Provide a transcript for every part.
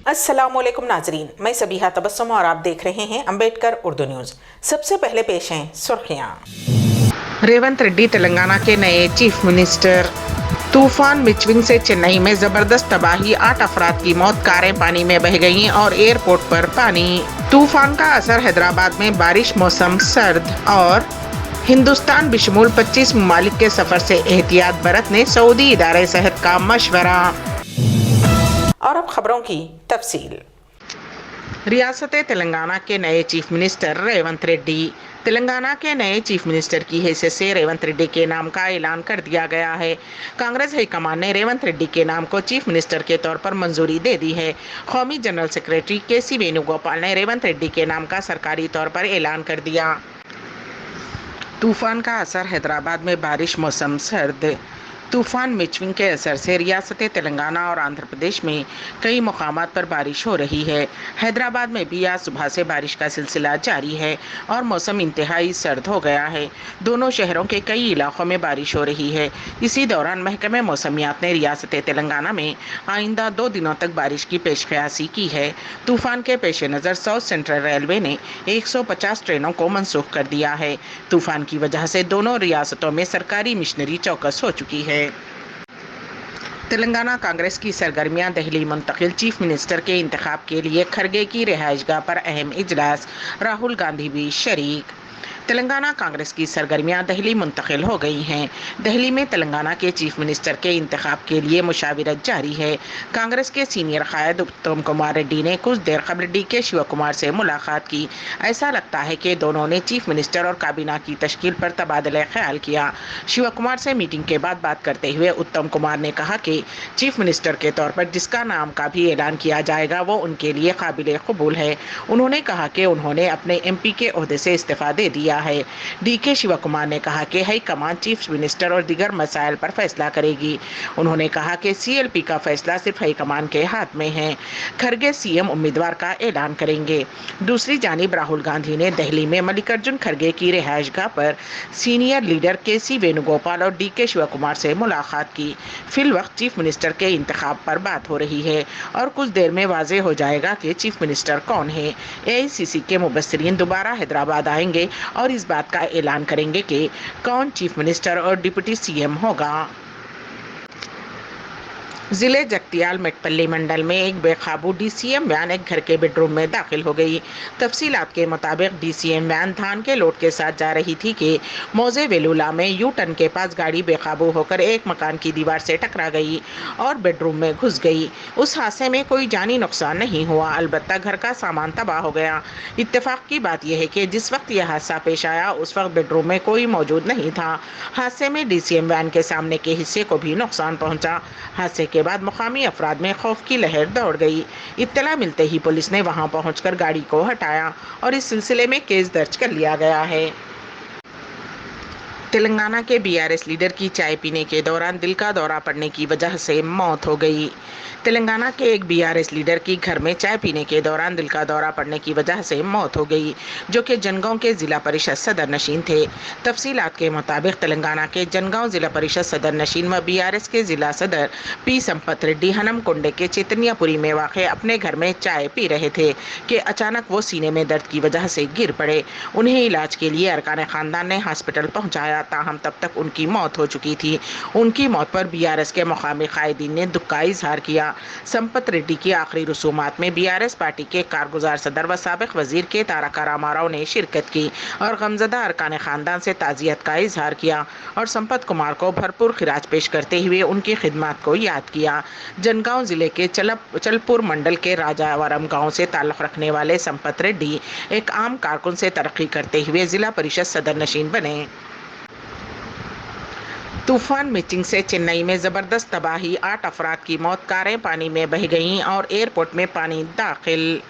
अस्सलाम वालेकुम नाजरीन, मैं सबीहा तबस्सुम और आप देख रहे हैं अंबेडकर उर्दू न्यूज़। सबसे पहले पेश हैं सुर्खियां। रेवंत रेड्डी तेलंगाना के नए चीफ मिनिस्टर। तूफान मिचविंग से चेन्नई में जबरदस्त तबाही, 8 अफराद की मौत, कारें पानी में बह गईं और एयरपोर्ट पर पानी। तूफान का असर हैदराबाद में बारिश, मौसम सर्द। और हिंदुस्तान बिशमूल 25 ममालिक के सफर से एहतियात बरतने सऊदी इदारे सेहत का मशवरा। और अब खबरों की तफसील। रियासत तेलंगाना के नए चीफ मिनिस्टर रेवंत रेड्डी। तेलंगाना के नए चीफ मिनिस्टर की हैसियत से रेवंत रेड्डी के नाम का ऐलान कर दिया गया है। कांग्रेस हाईकमान ने रेवंत रेड्डी के नाम को चीफ मिनिस्टर के तौर पर मंजूरी दे दी है। कौमी जनरल सेक्रेटरी के.सी. वेणुगोपाल ने रेवंत रेड्डी के नाम का सरकारी तौर पर ऐलान कर दिया। तूफान का असर हैदराबाद में बारिश, मौसम सर्द। तूफान मिचविंग के असर से रियासत तेलंगाना और आंध्र प्रदेश में कई मकामात पर बारिश हो रही है। हैदराबाद में भी आज सुबह से बारिश का सिलसिला जारी है और मौसम इंतहाई सर्द हो गया है। दोनों शहरों के कई इलाकों में बारिश हो रही है। इसी दौरान महकमे मौसमियात ने रियासत तेलंगाना में आइंदा 2 दिनों तक बारिश की पेशकयासी की है। तूफान के पेश नज़र साउथ सेंट्रल रेलवे ने 150 ट्रेनों को मनसूख कर दिया है। तूफान की वजह से दोनों रियासतों में सरकारी मिशनरी चौकस हो चुकी है। तेलंगाना कांग्रेस की सरगर्मियां, दिल्ली मुंतकिल, चीफ मिनिस्टर के इंतखाब के लिए खरगे की रिहाइशगाह पर अहम इजलास, राहुल गांधी भी शरीक। तेलंगाना कांग्रेस की सरगर्मियां दिल्ली मुंतकिल हो गई हैं। दिल्ली में तेलंगाना के चीफ मिनिस्टर के इंतखाब के लिए मुशाविरत जारी है। कांग्रेस के सीनियर कायद उत्तम कुमार रेड्डी ने कुछ देर कबल डी.के. शिव कुमार से मुलाकात की। ऐसा लगता है कि दोनों ने चीफ मिनिस्टर और काबीना की तश्कील पर तबादला ख्याल किया। शिव कुमार से मीटिंग के बाद बात करते हुए उत्तम कुमार ने कहा कि चीफ मिनिस्टर के तौर पर जिसका नाम का भी ऐलान किया जाएगा वो उनके लिए काबिल कबूल है। उन्होंने कहा कि उन्होंने अपने MP के ओहदे से इस्तीफा दे दिया है। डी.के. शिव कुमार ने कहा कि हाई कमान चीफ मिनिस्टर और दीगर मसाइल पर फैसला करेगी। उन्होंने कहा कि CLP का फैसला सिर्फ हाई कमान के हाथ में है। खरगे CM उम्मीदवार का ऐलान करेंगे। दूसरी जानिब राहुल गांधी ने दिल्ली में मल्लिकार्जुन खरगे की रिहाइशगाह पर सीनियर लीडर के.सी. वेणुगोपाल और डी.के. शिव कुमार से मुलाकात की। फिल वक्त चीफ मिनिस्टर के इंतखाब पर बात हो रही है और कुछ देर में वाजे हो जाएगा कि चीफ मिनिस्टर कौन है। AICC के मुबस्सिरीन दोबारा हैदराबाद आएंगे और इस बात का ऐलान करेंगे कि कौन चीफ मिनिस्टर और डिप्टी CM होगा। जिले जगतियाल मेटपल्ली मंडल में एक बेकाबू DCM वैन एक घर के बेडरूम में दाखिल हो गई। तफसीलात के मुताबिक DCM वैन धान के लोड के साथ जा रही थी कि मौजे वेलुला में यू टर्न के पास गाड़ी बेकाबू होकर एक मकान की दीवार से टकरा गई और बेडरूम में घुस गई। उस हादसे में कोई जानी नुकसान नहीं हुआ, अलबत्ता घर का सामान तबाह हो गया। इत्तेफाक की बात यह है कि जिस वक्त यह हादसा पेश आया उस वक्त बेडरूम में कोई मौजूद नहीं था। हादसे में DCM वैन के सामने के हिस्से को भी नुकसान पहुंचा। हादसे के बाद मुकामी अफराद में खौफ की लहर दौड़ गई। इत्तला मिलते ही पुलिस ने वहां पहुंचकर गाड़ी को हटाया और इस सिलसिले में केस दर्ज कर लिया गया है। तेलंगाना के BRS लीडर की चाय पीने के दौरान दिल का दौरा पड़ने की वजह से मौत हो गई। तेलंगाना के एक BRS लीडर की घर में चाय पीने के दौरान दिल का दौरा पड़ने की वजह से मौत हो गई, जो कि जनगांव के जिला परिषद सदर नशीन थे। तफसीलात के मुताबिक तेलंगाना के जनगांव जिला परिषद सदर नशीन व BRS के जिला सदर P. संपत रेड्डी हनमकुंडे के चैतन्यपुरी में वाक़ अपने घर में चाय पी रहे थे कि अचानक वो सीने में दर्द की वजह से गिर पड़े। उन्हें इलाज के लिए अरकान खानदान ने हॉस्पिटल पहुँचाया, ताहम तब तक उनकी मौत हो चुकी थी। उनकी मौत पर BRS के मुकामी कायदीन ने दुख का इजहार किया। संपत रेड्डी की आखिरी रसूमात में BRS पार्टी के कारगुजार सदर व साबिक वजीर के तारका रामाराव ने शिरकत की और गमजदा अरकान खानदान से ताज़ियत का इजहार किया और संपत कुमार को भरपूर खिराज पेश करते हुए उनकी खिदमत को याद किया। जनगांव जिले के चलपुर मंडल के राजावरम गांव से ताल्लुक़ रखने वाले संपत रेड्डी एक आम कारकुन से तरक्की करते हुए जिला परिषद सदर नशीन बने। तूफान मिचिंग से चेन्नई में जबरदस्त तबाही, 8 अफराद की मौत, कारें पानी में बह गईं और एयरपोर्ट में पानी दाखिल।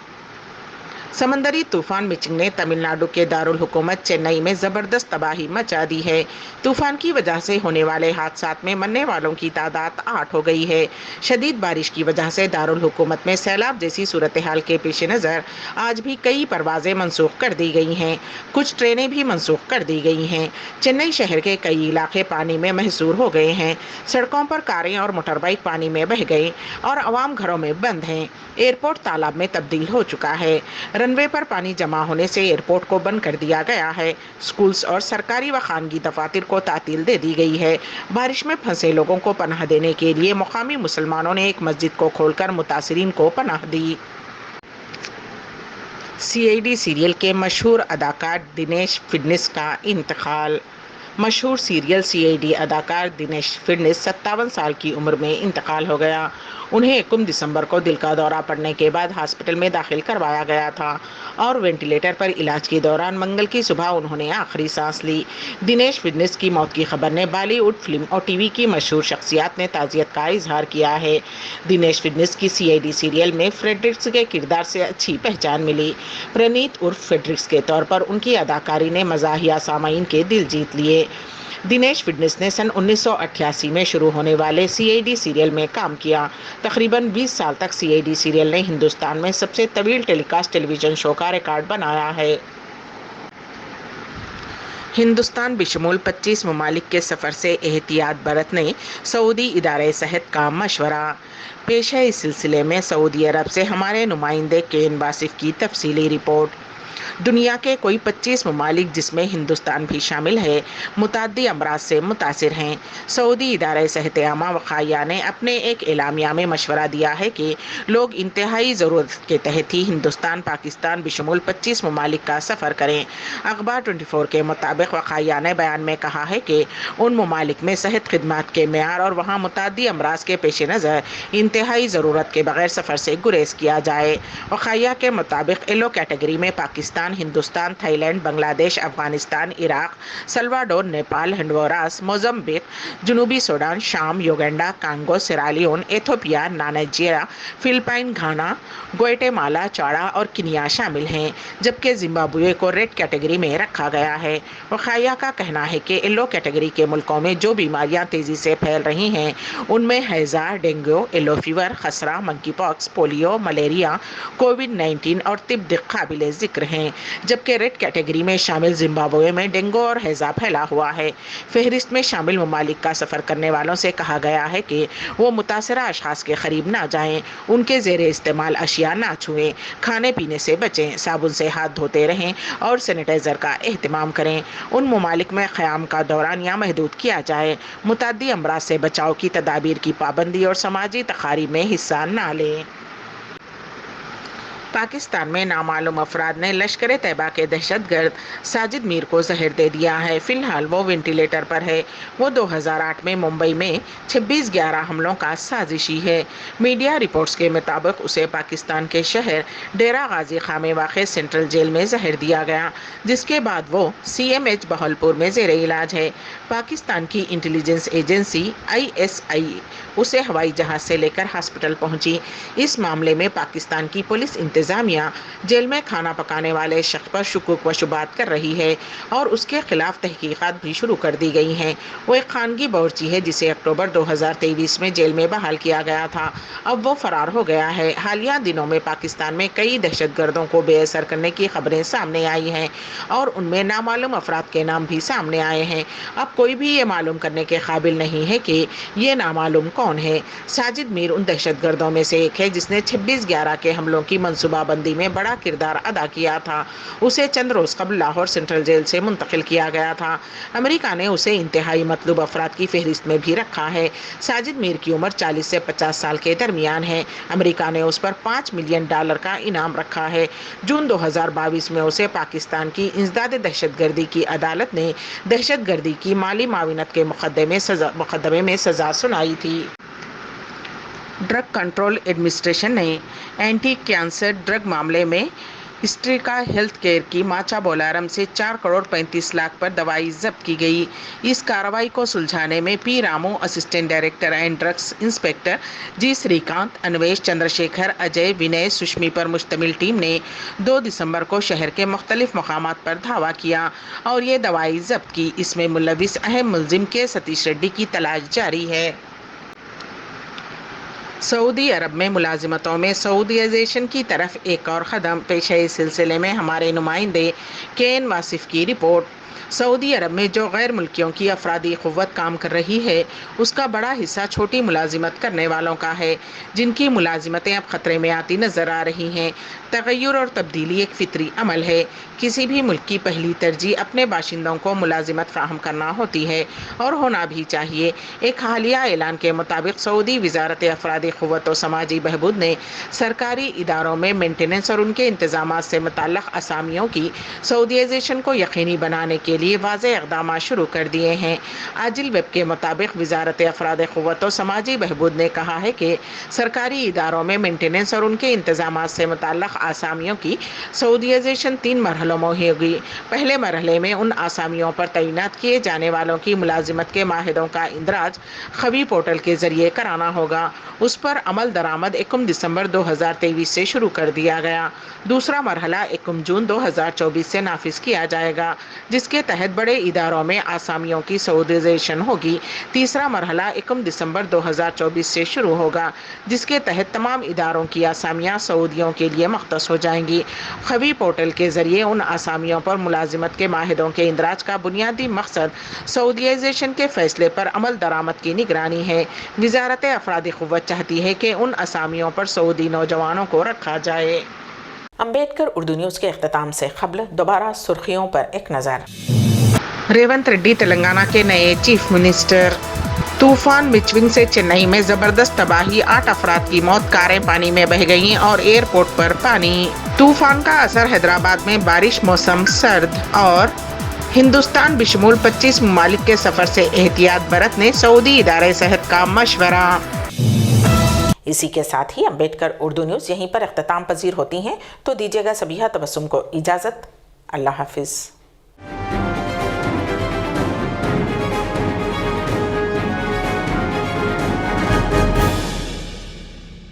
समंदरी तूफान मिचिंग ने तमिलनाडु के दारुल हुकूमत चेन्नई में जबरदस्त तबाही मचा दी है। तूफान की वजह से होने वाले हादसात में मरने वालों की तादाद 8 हो गई है। शदीद बारिश की वजह से दारुल हुकूमत में सैलाब जैसी सूरत हाल के पेश नज़र आज भी कई परवाजें मनसूख कर दी गई हैं। कुछ ट्रेनें भी मनसूख कर दी गई हैं। चेन्नई शहर के कई इलाके पानी में महसूर हो गए हैं। सड़कों पर कारें और मोटर बाइक पानी में बह गई और आवाम घरों में बंद हैं। एयरपोर्ट तालाब में तब्दील हो चुका है। रनवे पर पानी जमा होने से एयरपोर्ट को बंद कर दिया गया है। स्कूल्स और सरकारी व खानगी दफातर को तातील दे दी गई है। बारिश में फंसे लोगों को पनाह देने के लिए मुकामी मुसलमानों ने एक मस्जिद को खोलकर मुतासिरीन को पनाह दी। CID सीरियल के मशहूर अदाकार दिनेश फिडनिस का इंतकाल। मशहूर सीरियल CID अदाकार दिनेश फिडनिस 57 साल की उम्र में इंतकाल हो गया। उन्हें 21 दिसंबर को दिल का दौरा पड़ने के बाद हॉस्पिटल में दाखिल करवाया गया था और वेंटिलेटर पर इलाज के दौरान मंगल की सुबह उन्होंने आखिरी सांस ली। दिनेश फिडनिस की मौत की खबर ने बॉलीवुड, फिल्म और टीवी की मशहूर शख्सियत ने ताज़ियत का इजहार किया है। दिनेश फिडनिस की CID सीरियल में फ्रेडरिक्स के किरदार से अच्छी पहचान मिली। प्रणीत उर्फ फ्रेडरिक्स के तौर पर उनकी अदाकारी ने मज़ाहिया सामाईन के दिल जीत लिए। दिनेश फिडनिस ने सन 1988 में शुरू होने वाले CID सीरियल में काम किया। तकरीबन 20 साल तक CID सीरियल ने हिंदुस्तान में सबसे तवील टेलीकास्ट टेलीविजन शो का रिकॉर्ड बनाया है। हिंदुस्तान बिशमूल 25 ममालिक के सफ़र से एहतियात बरतने सऊदी इदारे सेहत का मशवरा। पेश है इस सिलसिले में सऊदी अरब से हमारे नुमाइंदे केन वासिफ की तफसीली रिपोर्ट। दुनिया के कोई 25 ममालिक जिसमें हिंदुस्तान भी शामिल है मुताद्दी अमराज से मुतासिर हैं। सऊदी इदारे सेहत आमा वक़ाया ने अपने एक एलामिया में मशवरा दिया है कि लोग इंतहाई ज़रूरत के तहत ही हिंदुस्तान, पाकिस्तान बिशमूल 25 ममालिक का सफ़र करें। अखबार 24 के मुताबिक वक़ाया ने बयान में कहा है कि उन ममालिक में सेहत खिदमात के मेयार और वहाँ मुताद्दी अमराज के पेश नज़र इंतहाई ज़रूरत के बगैर सफ़र से गुरेज किया जाए। वक़ाया के मुताबिक येलो कैटेगरी में Pakistan, Hindustan, Thailand, Bangladesh, Afghanistan, Iraq, Salvador, Nepal, Honduras, Mozambique, जनूबी सूडान, शाम, Uganda, Congo, Sierra Leone, Ethiopia, Nigeria, Philippine, Ghana, Guatemala, चाड़ा और किनिया शामिल हैं, जबकि जिम्बाब्वे को रेड कैटेगरी में रखा गया है। वक़ाया का कहना है कि येलो कैटेगरी के मुल्कों में जो बीमारियां तेज़ी से फैल रही हैं उनमें हैज़ा, डेंगू, येलो फीवर, खसरा, मंकी पॉक्स, पोलियो, मलेरिया, कोविड-19 और तिब्बत काबिल ज़िक्र हैं, जबकि रेड कैटेगरी में शामिल जिम्बाब्वे में डेंगू और हैज़ा फैला हुआ है। फहरिस्त में शामिल ममालिक का सफ़र करने वालों से कहा गया है कि वो मुतासरा अशख़ास के करीब ना जाएं, उनके ज़ेरे इस्तेमाल अशिया ना छुएं, खाने पीने से बचें, साबुन से हाथ धोते रहें और सैनिटाइज़र का एहतमाम करें। उन ममालिक में क़याम का दौरान या महदूद किया जाए। मुताद्दी अमराज से बचाव की तदाबीर की पाबंदी और समाजी तकारीब में हिस्सा ना लें। पाकिस्तान में नामालूम अफराद ने लश्कर तैयबा के दहशतगर्द साजिद मीर को जहर दे दिया है। फिलहाल वो वेंटिलेटर पर है। वो 2008 में मुंबई में 26/11 हमलों का साजिशी है। मीडिया रिपोर्ट्स के मुताबिक उसे पाकिस्तान के शहर डेरा गाजी खां में वाक़ सेंट्रल जेल में जहर दिया गया, जिसके बाद वो CMH बहलपुर में ज़ेरे इलाज है। पाकिस्तान की इंटेलिजेंस एजेंसी ISI उसे हवाई जहाज़ से लेकर हॉस्पिटल पहुंची। इस मामले में पाकिस्तान की पुलिस इंतज़ामिया जेल में खाना पकाने वाले शख्स पर शुकूक व शुबात कर रही है और उसके खिलाफ तहकीकात भी शुरू कर दी गई हैं। वो एक खानगी बावर्ची है जिसे अक्टूबर 2023 में जेल में बहाल किया गया था। अब वो फरार हो गया है। हालिया दिनों में पाकिस्तान में कई दहशतगर्दों को बेअसर करने की खबरें सामने आई हैं और उनमें नामालूम अफराद के नाम भी सामने आए हैं। अब कोई भी ये मालूम करने के काबिल नहीं है कि ये नामालूम कौन है। साजिद मीर उन दहशतगर्दों में से एक है जिसने 26/11 के हमलों की मनसूबाबंदी में बड़ा किरदार अदा किया था। उसे चंद रोज़ कबल लाहौर सेंट्रल जेल से मुंतकिल किया गया था। अमेरिका ने उसे इंतहाई मतलूब अफराद की फहरिस्त में भी रखा है। साजिद मीर की उम्र 40 से 50 साल के दरमियान है। अमेरिका ने उस पर $5 मिलियन का इनाम रखा है। जून 2022 में उसे पाकिस्तान की इंसदाद दहशतगर्दी की अदालत ने दहशतगर्दी की माली माविनत के मुकदमे में सज़ा सुनाई थी। ड्रग कंट्रोल एडमिनिस्ट्रेशन ने एंटी कैंसर ड्रग मामले में اسٹریکا ہیلتھ کیئر کی ماچا بولارم سے 4 کروڑ 35 لاکھ پر دوائی ضبط کی گئی۔ اس کارروائی کو سلجھانے میں P Ramu, assistant director and drugs inspector, G Srikanth, Anvesh Chandra Shekhar, اجے، وینے، سشمی پر مشتمل ٹیم نے 2 دسمبر کو شہر کے مختلف مقامات پر دھاوا کیا اور یہ دوائی ضبط کی۔ اس میں ملوث اہم ملزم کے ستیش ریڈی کی تلاش جاری ہے۔ سعودی عرب میں ملازمتوں میں سعودیائزیشن کی طرف ایک اور قدم پیش ہے۔ اس سلسلے میں ہمارے نمائندے کین واصف کی رپورٹ۔ سعودی عرب میں جو غیر ملکیوں کی افرادی قوت کام کر رہی ہے، اس کا بڑا حصہ چھوٹی ملازمت کرنے والوں کا ہے، جن کی ملازمتیں اب خطرے میں آتی نظر آ رہی ہیں۔ تغیر اور تبدیلی ایک فطری عمل ہے۔ کسی بھی ملک کی پہلی ترجیح اپنے باشندوں کو ملازمت فراہم کرنا ہوتی ہے اور ہونا بھی چاہیے۔ ایک حالیہ اعلان کے مطابق سعودی وزارت افرادی قوت و سماجی بہبود نے سرکاری اداروں میں مینٹیننس اور ان کے انتظامات سے متعلق اسامیوں کی سعودیائزیشن کو یقینی بنانے کے لیے واضح اقدامات شروع کر دیے ہیں۔ عاجل ویب کے مطابق وزارت افراد قوت و سماجی بہبود نے کہا ہے کہ سرکاری اداروں میں مینٹیننس اور ان کے انتظامات سے متعلق اسامیوں کی سعودیائزیشن 3 مرحلوں میں ہوگی۔ پہلے مرحلے میں ان اسامیوں پر تعینات کیے جانے والوں کی ملازمت کے معاہدوں کا اندراج خوی پورٹل کے ذریعے کرانا ہوگا۔ اس پر عمل درآمد 1 دسمبر 2023 سے شروع کر دیا گیا۔ دوسرا مرحلہ 1 جون 2024 سے نافذ کیا جائے گا، جس کے تحت بڑے اداروں میں آسامیوں کی سعودیائزیشن ہوگی۔ تیسرا مرحلہ 1 دسمبر 2024 سے شروع ہوگا، جس کے تحت تمام اداروں کی آسامیاں سعودیوں کے لیے مختص ہو جائیں گی۔ خوی پورٹل کے ذریعے ان آسامیوں پر ملازمت کے معاہدوں کے اندراج کا بنیادی مقصد سعودیائزیشن کے فیصلے پر عمل درآمد کی نگرانی ہے۔ وزارت افرادی قوت چاہتی ہے کہ ان اسامیوں پر سعودی نوجوانوں کو رکھا جائے۔ امبیڈکر اردو نیوز کے اختتام سے قبل دوبارہ سرخیوں پر ایک نظر۔ ریونت ریڈی تلنگانہ کے نئے چیف منسٹر۔ طوفان مچونگ سے چنئی میں زبردست تباہی، 8 افراد کی موت، کاریں پانی میں بہہ گئیں اور ایئرپورٹ پر پانی۔ طوفان کا اثر حیدرآباد میں بارش، موسم سرد اور ہندوستان بشمول 25 ممالک کے سفر سے احتیاط برتنے سعودی ادارے صحت کا مشورہ۔ اسی کے ساتھ ہی امبیڈکر اردو نیوز یہیں پر اختتام پذیر ہوتی ہیں، تو دیجیے گا سبیحہ تبسم کو اجازت۔ اللہ حافظ۔